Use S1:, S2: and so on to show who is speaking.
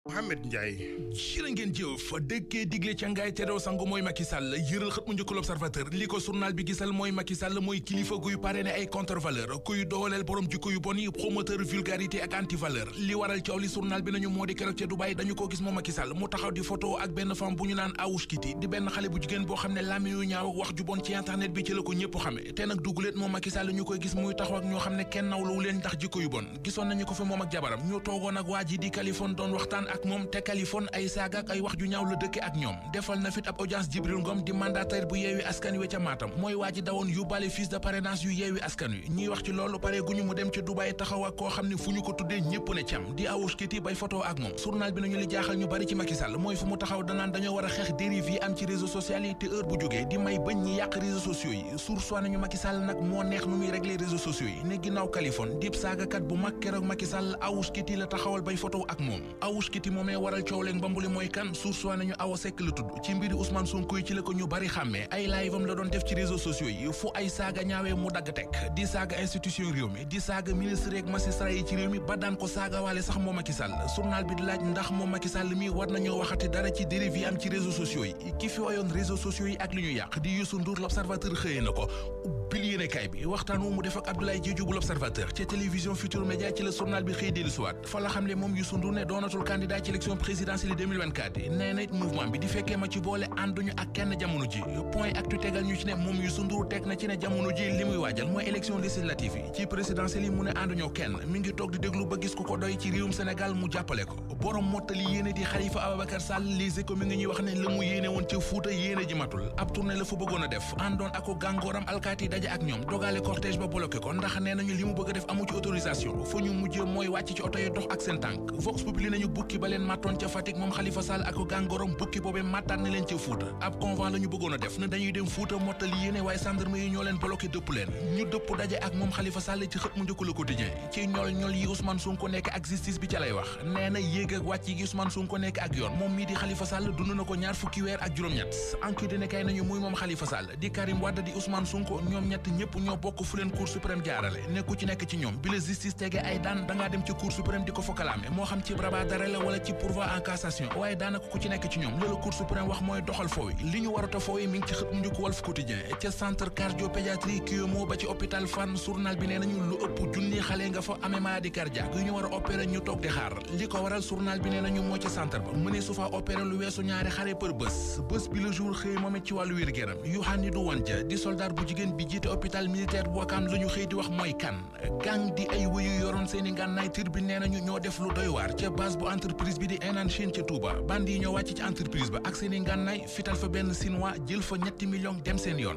S1: Mohamed Ndiaye
S2: jërë ngeen jëf dëkkee digle ca ngaay terew sangu mooy Macky Sall yëral xët mu njëkk l'Observateur li ko journal bi gisal mooy Macky Sall mooy kilifa guy parrainé ay contre-valeur kuy dooleel borom jikko yu bon yi promoteur vulgarité ak anti-valeur li waral coow li journal bi nañu moo di keroog ca Dubaï dañu ko gis moom Macky Sall mu taxaw di photo ak benn femme bu ñu naan Awoush Kitty di benn xale bu jigéen boo xam ne làmmiñ yu ñaaw wax ju bon ci internet bi ci la ko ñëpp xame te nag duguleet moom Macky Sall ñu koy gis muy taxaw ak ñoo xam ne kenn nawlawu leen ndax jikko yu bon gisoon nañu ko fi moom ak jabaram ñu toogoon ak waa ji di Kaliphone doon waxtaan ak moom te Kaliphone ay saaga ak ay wax ju ñaaw la dëkke ak ñoom defal na fit ab audience Jibril Ngom di mandataire bu Yewwi Askan Wi ca Matam mooy waa ji dawoon yóbbaale fiche de parrainage yu Yewwi Askan Wi ñuy wax ci loolu pare guñu mu dem ci Dubaï taxaw ak koo xam ne fu ñu ko tuddee ñëpp ne cam di Awoush Kitty bay photo ak moom journal bi nañu li jaaxal ñu bari ci Macky Sall mooy fu mu taxaw danaan dañoo war a xeex dérive yi am ci réseaux sociaux yi te heure bu jógee di may bañ ñi yàq réseaux sociaux yi source nañu Macky Sall nag moo neex nu muy régler réseaux sociaux yi ne ginnaaw Kaliphone dib saagakat bu mag keroog Macky Sall Awoush Kitty la taxawal bay photo ak moom Awoush Kitty moomee waral coow leen mbambuli mooy kan source nañu Awa Seck la tudd ci mbiri Ousmane Sonko yi ci la ko ñu bari xàmmee ay live am la doon def ci réseaux sociaux yi fu ay saaga ñaawee mu dagg teg di saaga institution réew mi di saaga ministre ak magistrat yi ci réew mi ba daan ko saaga waale sax moom Macky Sall journal bi di laaj ndax moom Macky Sall mi war nañoo waxati dara ci dérive yi am ci réseaux sociaux yi ki fi wayoon réseaux sociaux yi ak li ñu yàq di Youssou Ndour l'Observateur xëyee na ko bil yéenekaay bi waxtaan wu mu def ak Abdoulaye Diédhiou bu l'Observateur ci télévision Futurs Médias ci la journal bi xëy dellu siwaat fa la xam ne moom Youssou Ndour ne doonatul candidat ci élection présidentielle 2024 yi nee na it mouvement bi di fekkee ma ci boole ànduñu ak kenn jamono ji point actu tegal ñu ci ne moom Youssou Ndour teg na ci ne jamono ji li muy waajal mooy élection législative yi ci présidentielle yi mu ne ànduñoo kenn mi ngi toog di déglu ba gis ku ko doy ci réewum Sénégal mu jàppale ko borom mottali yéene di Khalifa Ababacar Sall Les Échos mi ngi ñuy wax ne la mu yéene woon ca Fuuta yéene ji matul ab tournée la fa bëggoon a def àndoon ak ko gàngooram alkaati daje ak ñoom dogale cortège ba bloqué ko ndax nee nañu li mu bëgg a def amu ci autorisation fa ñu mujjee mooy wàcc ci oto yi dox ak seen tànk Vox Populi nañu bukki ba leen màttoon ca Fatick moom Khalifa Sall ak ko gàngooram bukki boobee màttaat na leen ca Fuuta ab convent la ñu bëggoon a def ne dañuy dem Fuuta mottali yéene waaye gendarme yi ñoo leen bloqué dëpp leen ñu dëpp daje ak moom Khalifa Sall ci xët mu njëkk Le Quotidien ci ñol yi Ousmane Sonko nekk ak justice bi ca lay wax nee na yéeg ak wàcc yi Ousmane Sonko nekk ak yoon moom mii di Khalifa Sall dund na ko ñaar fukki weer ak juróom-ñett enquête dina kay nañu muy moom Khalifa Sall di Karim Wade di Ousmane Sonko ñoom ñett ñëpp ñoo bokk fu leen Cour suprême jaarale nekku ci nekk ci ñoom bi la justice tege ay daan dangaa dem ci Cour suprême di ko fa kalaame moo xam ci rabat d'arrêt la wala ci pourvoi en cassation waaye daanaka ku ci nekk ci ñoom loolu Cour suprême wax mooy doxal foowi li ñu warata foowi mi ngi ci xët mu njëkk Walf Quotidien ca centre cardiopédiatrie QMO ba ci hôpital Fann journal bi nee nañu lu ëpp junni xale nga fa amee maladie cardiaque yu ñu war a opérer ñu toog di xaar li ko waral journal bi nee nañu moo ci centre ba mënee su fa opérer lu weesu ñaari xale për bés bi le jour xëy moom it ci wàllu wér-gu-yaram Yohanidou Wanja di soldat bu jigéen bi jiite hôpital militaire bu Ouakam la ñu xëy di wax mooy kan gang di ay wëyu yoroon seeni ngànnaay Tribune nee nañu ñoo def lu doy waar ca base bu entreprise bi di Enan Chine ca Touba bandi yi ñoo wàcc ci entreprise ba ak seeni ngànnaay fital fa benn Chinois jël fa 3 millions dem seen yoon